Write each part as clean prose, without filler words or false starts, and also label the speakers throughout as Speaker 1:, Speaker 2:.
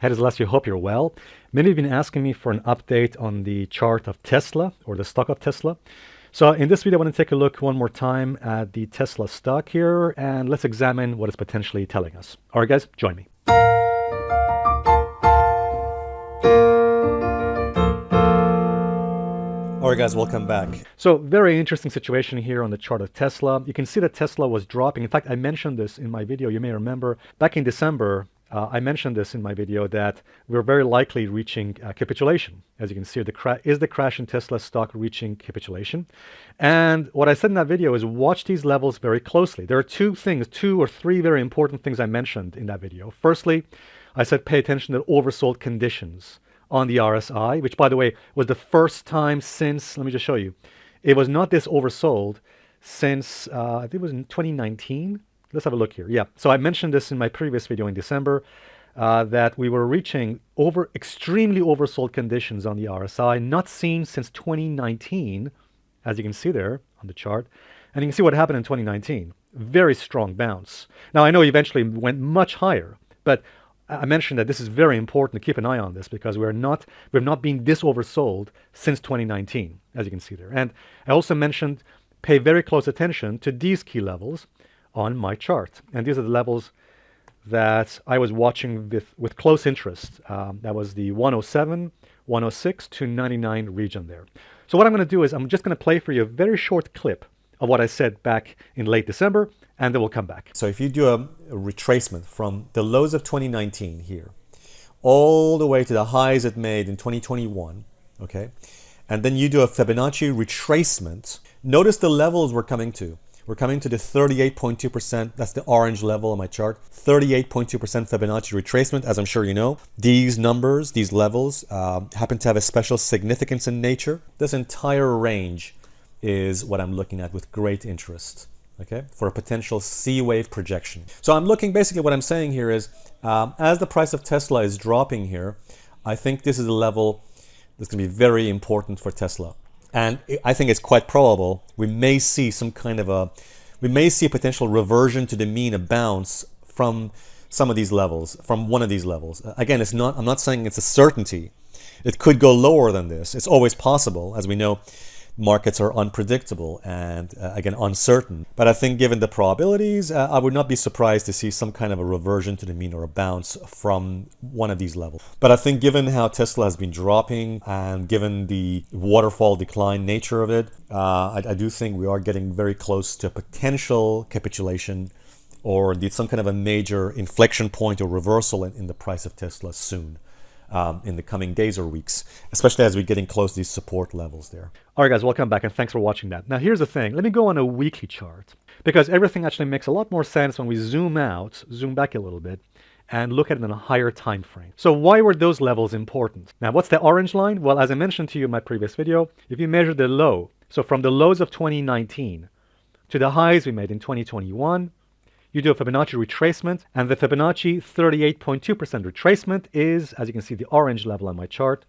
Speaker 1: Hey, this is Alessio. Hope you're well. Many of you have been asking me for an update on the chart of Tesla or the stock of Tesla. So in this video, I want to take a look one more time at the Tesla stock here, and let's examine what it's potentially telling us. All right, guys, join me. All right, guys, welcome back. So very interesting situation here on the chart of Tesla. You can see that Tesla was dropping. In fact, I mentioned this in my video. You may remember back in December, I mentioned this in my video that we're very likely reaching capitulation. As you can see, is the crash in Tesla stock reaching capitulation? And what I said in that video is watch these levels very closely. There are two or three very important things I mentioned in that video. Firstly, I said pay attention to oversold conditions on the RSI, which by the way was the first time since, let me just show you, it was not this oversold since, I think it was in 2019. Let's have a look here. Yeah, so I mentioned this in my previous video in December, that we were reaching extremely oversold conditions on the RSI, not seen since 2019, as you can see there on the chart. And you can see what happened in 2019. Very strong bounce. Now, I know eventually went much higher, but I mentioned that this is very important to keep an eye on this because we've not been this oversold since 2019, as you can see there. And I also mentioned pay very close attention to these key levels on my chart. And these are the levels that I was watching with close interest. That was the 107, 106 to 99 region there. So what I'm going to do is I'm just going to play for you a very short clip of what I said back in late December, and then we'll come back. So if you do a retracement from the lows of 2019 here, all the way to the highs it made in 2021, okay? And then you do a Fibonacci retracement, notice the levels we're coming to. We're coming to the 38.2%, that's the orange level on my chart, 38.2% Fibonacci retracement, as I'm sure you know. These numbers, these levels, happen to have a special significance in nature. This entire range is what I'm looking at with great interest, okay, for a potential C-wave projection. So I'm looking, basically what I'm saying here is, as the price of Tesla is dropping here, I think this is a level that's going to be very important for Tesla. And I think it's quite probable we may see some kind of a potential reversion to the mean, a bounce from some of these levels, from one of these levels. Again, I'm not saying it's a certainty. It could go lower than this. It's always possible. As we know, markets are unpredictable and again, uncertain. But I think given the probabilities, I would not be surprised to see some kind of a reversion to the mean or a bounce from one of these levels. But I think given how Tesla has been dropping and given the waterfall decline nature of it, I do think we are getting very close to a potential capitulation or indeed some kind of a major inflection point or reversal in the price of Tesla soon. In the coming days or weeks, especially as we're getting close to these support levels there. All right, guys, welcome back, and thanks for watching that. Now, here's the thing. Let me go on a weekly chart, because everything actually makes a lot more sense when we zoom back a little bit, and look at it in a higher time frame. So why were those levels important? Now, what's the orange line? Well, as I mentioned to you in my previous video, if you measure the low, so from the lows of 2019 to the highs we made in 2021, you do a Fibonacci retracement, and the Fibonacci 38.2% retracement is, as you can see, the orange level on my chart,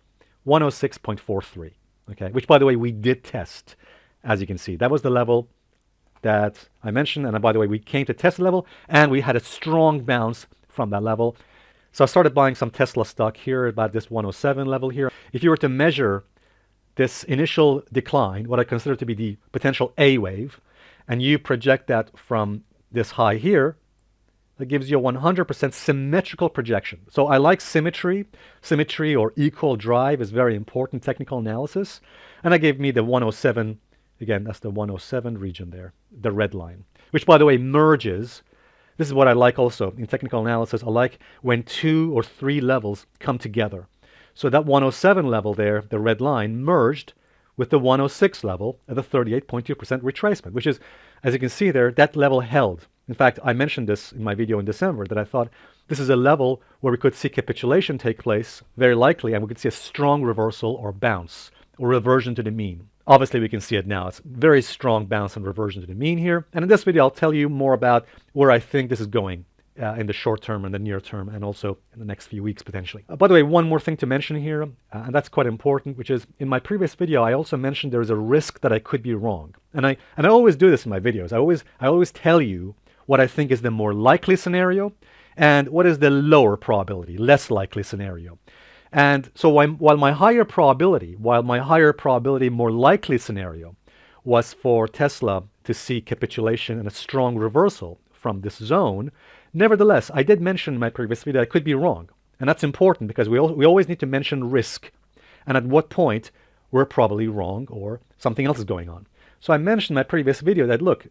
Speaker 1: 106.43, okay? Which, by the way, we did test, as you can see. That was the level that I mentioned, and by the way, we came to test the level, and we had a strong bounce from that level. So I started buying some Tesla stock here, about this 107 level here. If you were to measure this initial decline, what I consider to be the potential A wave, and you project that from this high here, that gives you a 100% symmetrical projection. So I like symmetry. Symmetry or equal drive is very important technical analysis. And I gave me the 107, again, that's the 107 region there, the red line, which by the way merges. This is what I like also in technical analysis. I like when two or three levels come together. So that 107 level there, the red line, merged with the 106 level at the 38.2% retracement, which is, as you can see there, that level held. In fact, I mentioned this in my video in December, that I thought this is a level where we could see capitulation take place, very likely, and we could see a strong reversal or bounce, or reversion to the mean. Obviously, we can see it now. It's very strong bounce and reversion to the mean here. And in this video, I'll tell you more about where I think this is going in the short term and the near term, and also in the next few weeks potentially. By the way, one more thing to mention here, and that's quite important, which is in my previous video I also mentioned there is a risk that I could be wrong, and I always do this in my videos. I always tell you what I think is the more likely scenario, And what is the lower probability, less likely scenario? And so while my higher probability, more likely scenario was for Tesla to see capitulation and a strong reversal from this zone, nevertheless, I did mention in my previous video I could be wrong. And that's important because we always need to mention risk and at what point we're probably wrong or something else is going on. So I mentioned in my previous video that, look,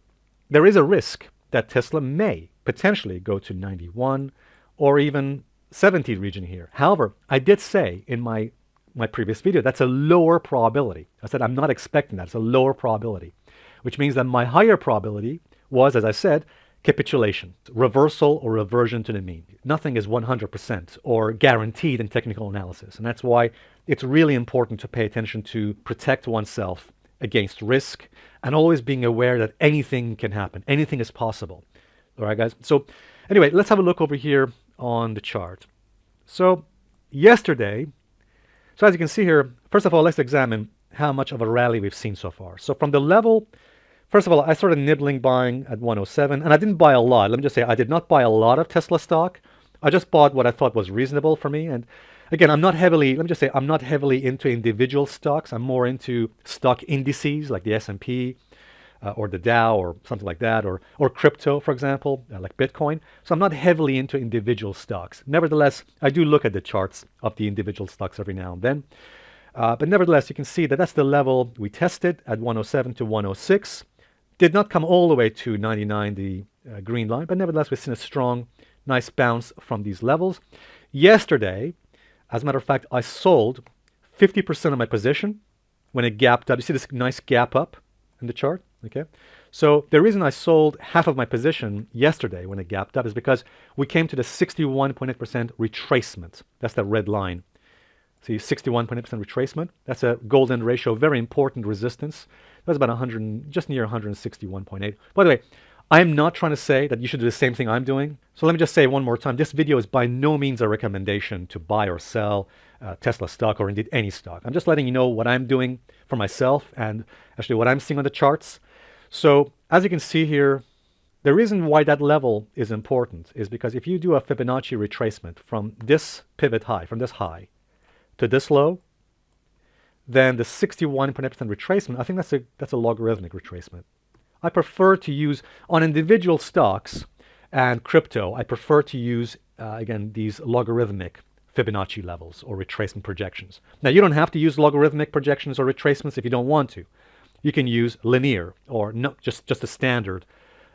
Speaker 1: there is a risk that Tesla may potentially go to 91 or even 70 region here. However, I did say in my previous video that's a lower probability. I said I'm not expecting that. It's a lower probability, which means that my higher probability was, as I said, capitulation, reversal or reversion to the mean. Nothing is 100% or guaranteed in technical analysis. And that's why it's really important to pay attention to protect oneself against risk and always being aware that anything can happen. Anything is possible. All right, guys. So anyway, let's have a look over here on the chart. So yesterday, so as you can see here, first of all, let's examine how much of a rally we've seen so far. So from the level, first of all, I started nibbling buying at 107, and I didn't buy a lot. Let me just say, I did not buy a lot of Tesla stock. I just bought what I thought was reasonable for me. And again, I'm not heavily into individual stocks. I'm more into stock indices like the S&P or the Dow or something like that, or crypto, for example, like Bitcoin. So I'm not heavily into individual stocks. Nevertheless, I do look at the charts of the individual stocks every now and then. But nevertheless, you can see that that's the level we tested at 107 to 106. Did not come all the way to 99, the green line, but nevertheless, we've seen a strong, nice bounce from these levels. Yesterday, as a matter of fact, I sold 50% of my position when it gapped up. You see this nice gap up in the chart? Okay. So the reason I sold half of my position yesterday when it gapped up is because we came to the 61.8% retracement. That's the red line. See, 61.8% retracement. That's a golden ratio, very important resistance. That's about 100, just near 161.8. By the way, I'm not trying to say that you should do the same thing I'm doing. So let me just say one more time, this video is by no means a recommendation to buy or sell Tesla stock or indeed any stock. I'm just letting you know what I'm doing for myself and actually what I'm seeing on the charts. So as you can see here, the reason why that level is important is because if you do a Fibonacci retracement from this pivot high, from this high to this low, then the 61.8% retracement, I think that's a logarithmic retracement. I prefer to use, on individual stocks and crypto, I prefer to use, again, these logarithmic Fibonacci levels or retracement projections. Now, you don't have to use logarithmic projections or retracements if you don't want to. You can use linear or no, just the standard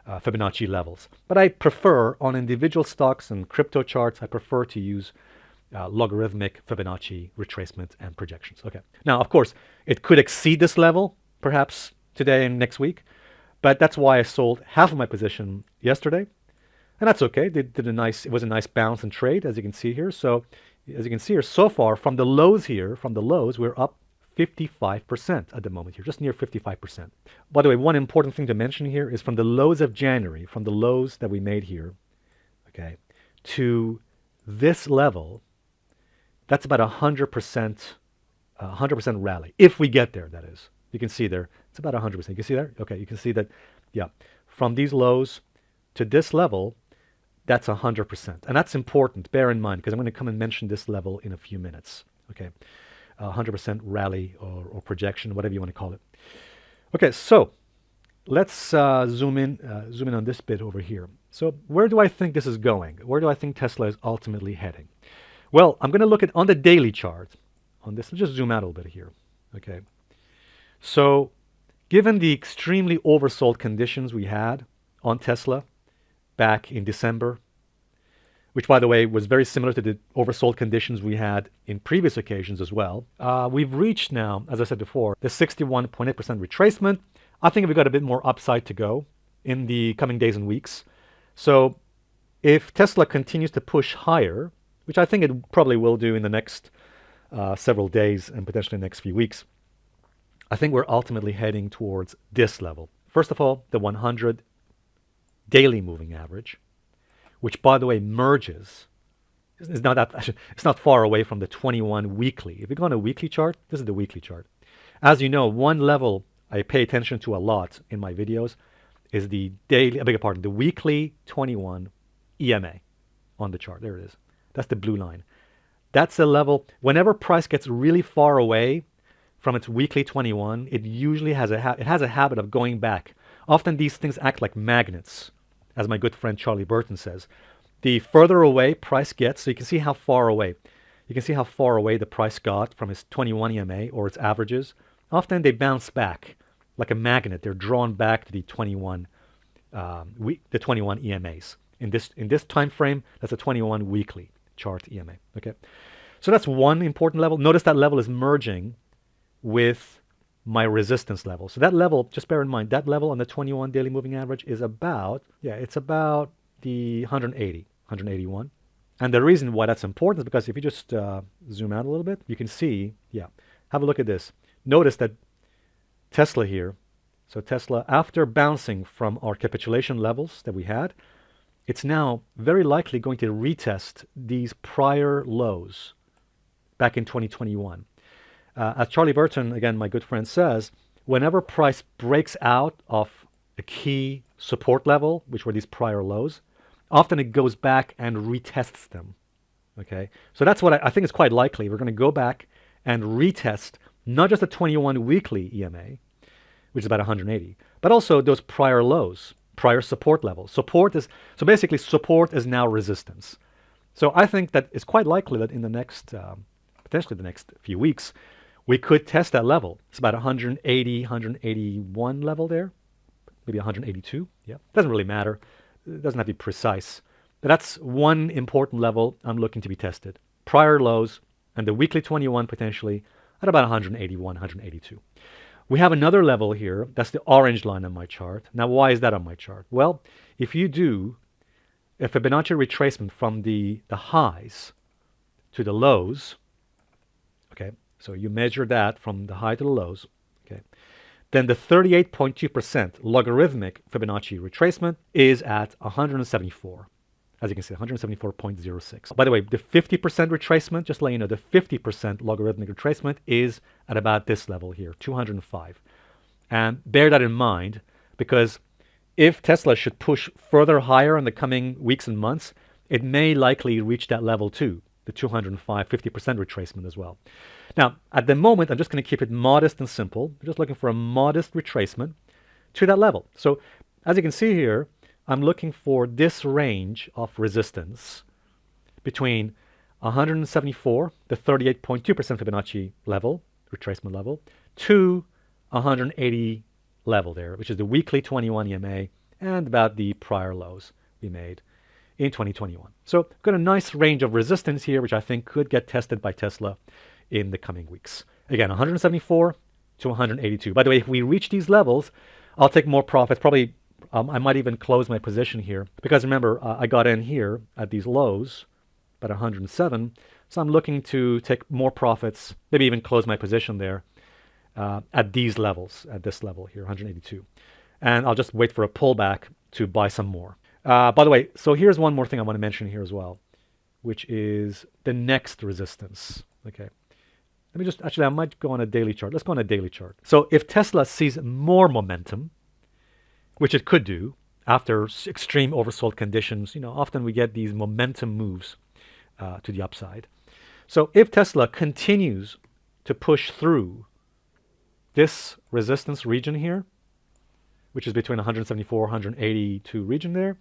Speaker 1: Fibonacci levels. But I prefer, on individual stocks and crypto charts, I prefer to use logarithmic Fibonacci retracement and projections. Okay. Now, of course, it could exceed this level, perhaps today and next week. But that's why I sold half of my position yesterday. And that's okay. It was a nice bounce and trade, as you can see here. So as you can see here, so far from the lows, we're up 55% at the moment here, just near 55%. By the way, one important thing to mention here is from the lows of January, from the lows that we made here, okay, to this level, that's about 100% rally. If we get there, that is. You can see there, it's about 100%. You can see there? Okay, you can see that, yeah. From these lows to this level, that's 100%. And that's important, bear in mind, because I'm going to come and mention this level in a few minutes. Okay, 100% rally or projection, whatever you want to call it. Okay, so let's zoom in on this bit over here. So where do I think this is going? Where do I think Tesla is ultimately heading? Well, I'm going to look at on the daily chart on this. Let's just zoom out a little bit here. Okay. So given the extremely oversold conditions we had on Tesla back in December, which, by the way, was very similar to the oversold conditions we had in previous occasions as well, we've reached now, as I said before, the 61.8% retracement. I think we've got a bit more upside to go in the coming days and weeks. So if Tesla continues to push higher, which I think it probably will do in the next several days and potentially the next few weeks, I think we're ultimately heading towards this level. First of all, the 100 daily moving average, which, by the way, merges. It's not far away from the 21 weekly. If you go on a weekly chart, this is the weekly chart. As you know, one level I pay attention to a lot in my videos is the weekly 21 EMA. on the chart. There it is. That's the blue line. That's the level. Whenever price gets really far away from its weekly 21, it usually has a habit of going back. Often these things act like magnets, as my good friend Charlie Burton says. The further away price gets, so you can see how far away. You can see how far away the price got from its 21 EMA or its averages. Often they bounce back like a magnet. They're drawn back to the 21 EMAs. In this time frame, that's a 21 weekly chart EMA. Okay, so that's one important level. Notice that level is merging with my resistance level. So that level, just bear in mind, that level on the 21 daily moving average is about, it's about the 181. And the reason why that's important is because if you just zoom out a little bit, you can see, have a look at this. Notice that Tesla here, so Tesla, after bouncing from our capitulation levels that we had, it's now very likely going to retest these prior lows back in 2021. As Charlie Burton, again, my good friend, says, whenever price breaks out of a key support level, which were these prior lows, often it goes back and retests them. Okay, so that's what I think is quite likely. We're going to go back and retest not just the 21 weekly EMA, which is about 180, but also those prior lows, prior support levels. Basically support is now resistance. So I think that it's quite likely that in the next, potentially the next few weeks, we could test that level. It's about 180, 181 level there, maybe 182. Yeah, doesn't really matter. It doesn't have to be precise. But that's one important level I'm looking to be tested. Prior lows and the weekly 21 potentially at about 181, 182. We have another level here. That's the orange line on my chart. Now, why is that on my chart? Well, if you do a Fibonacci retracement from the highs to the lows, okay, so you measure that from the high to the lows, okay, then the 38.2% logarithmic Fibonacci retracement is at 174. As you can see, 174.06. By the way, the 50% retracement, just to let you know, the 50% logarithmic retracement is at about this level here, 205. And bear that in mind, because if Tesla should push further higher in the coming weeks and months, it may likely reach that level too, the 205, 50% retracement as well. Now, at the moment, I'm just going to keep it modest and simple. I'm just looking for a modest retracement to that level. So as you can see here, I'm looking for this range of resistance between 174, the 38.2% Fibonacci level, retracement level, to 180 level there, which is the weekly 21 EMA and about the prior lows we made in 2021. So I've got a nice range of resistance here, which I think could get tested by Tesla in the coming weeks. Again, 174 to 182. By the way, if we reach these levels, I'll take more profits, probably I might even close my position here because remember, I got in here at these lows, about 107. So I'm looking to take more profits, maybe even close my position there at these levels, at this level here, 182. And I'll just wait for a pullback to buy some more. By the way, so here's one more thing I want to mention here as well, which is the next resistance. Okay. Let me just, actually, I might go on a daily chart. Let's go on a daily chart. So if Tesla sees more momentum, which it could do after extreme oversold conditions, often we get these momentum moves to the upside. So if Tesla continues to push through this resistance region here, which is between 174, 182 region there,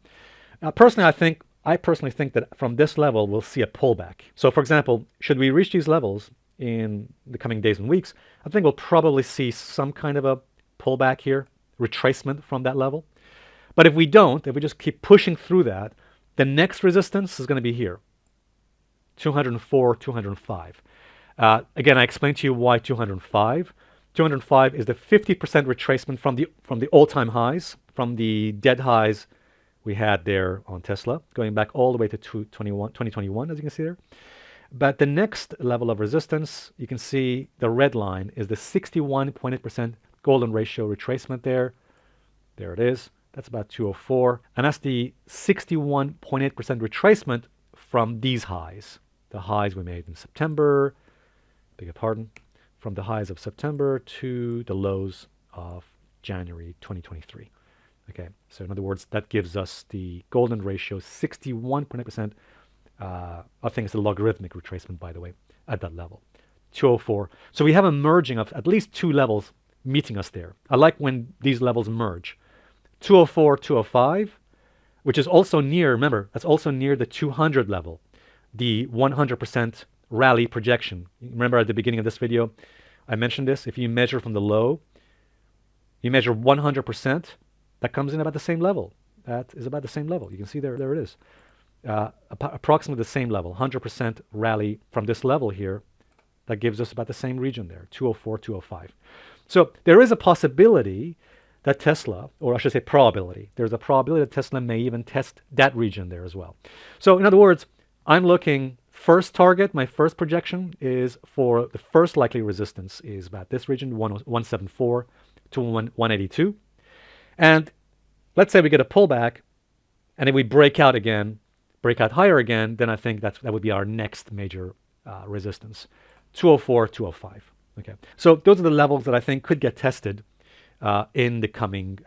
Speaker 1: I personally think that from this level, we'll see a pullback. So for example, should we reach these levels in the coming days and weeks, I think we'll probably see some kind of a pullback here, retracement from that level. But if we don't, if we just keep pushing through that, the next resistance is going to be here, 204, 205. Again, I explained to you why 205. 205 is the 50% retracement from the all-time highs, from the dead highs we had there on Tesla, going back all the way to 2021, as you can see there. But the next level of resistance, you can see the red line is the 61.8% golden ratio retracement there. There it is. That's about 204. And that's the 61.8% retracement from these highs, the highs we made in September, beg your pardon, from the highs of September to the lows of January 2023. Okay, so in other words, that gives us the golden ratio 61.8% I think it's a logarithmic retracement, by the way, at that level. 204. So we have a merging of at least two levels meeting us there. I like when these levels merge. 204, 205, which is also near, remember, that's also near the 200 level, the 100% rally projection. Remember at the beginning of this video, I mentioned this. If you measure from the low, you measure 100%, that comes in about the same level. That is about the same level. You can see there it is. Approximately the same level, 100% rally from this level here. That gives us about the same region there, 204, 205. So there is a possibility that Tesla, or I should say probability, there's a probability that Tesla may even test that region there as well. So in other words, I'm looking, first target, my first projection is for the first likely resistance is about this region, 174 to 182. And let's say we get a pullback, and if we break out again, break out higher again, then I think that would be our next major resistance, 204, 205. Okay, so those are the levels that I think could get tested in the coming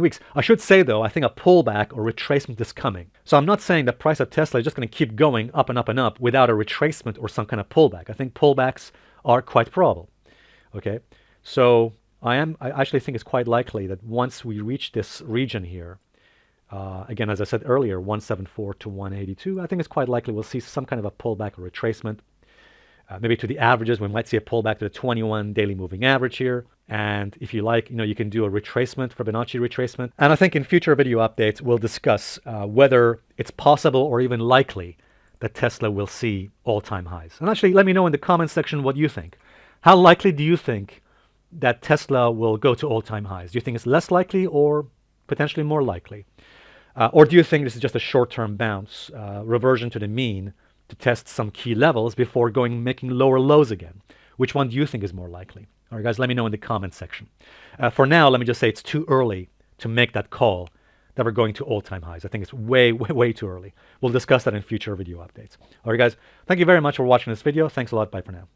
Speaker 1: weeks. I should say though, I think a pullback or retracement is coming. So I'm not saying the price of Tesla is just going to keep going up and up and up without a retracement or some kind of pullback. I think pullbacks are quite probable. Okay, so I actually think it's quite likely that once we reach this region here, again, as I said earlier, 174 to 182, I think it's quite likely we'll see some kind of a pullback or retracement. Maybe to the averages, we might see a pullback to the 21 daily moving average here. And if you like, you can do a retracement, Fibonacci retracement. And I think in future video updates, we'll discuss whether it's possible or even likely that Tesla will see all-time highs. And actually, let me know in the comments section what you think. How likely do you think that Tesla will go to all-time highs? Do you think it's less likely or potentially more likely? Or do you think this is just a short-term bounce, reversion to the mean, to test some key levels before making lower lows again? Which one do you think is more likely? All right, guys, let me know in the comment section. For now, let me just say it's too early to make that call that we're going to all-time highs. I think it's way, way, way too early. We'll discuss that in future video updates. All right, guys, thank you very much for watching this video. Thanks a lot. Bye for now.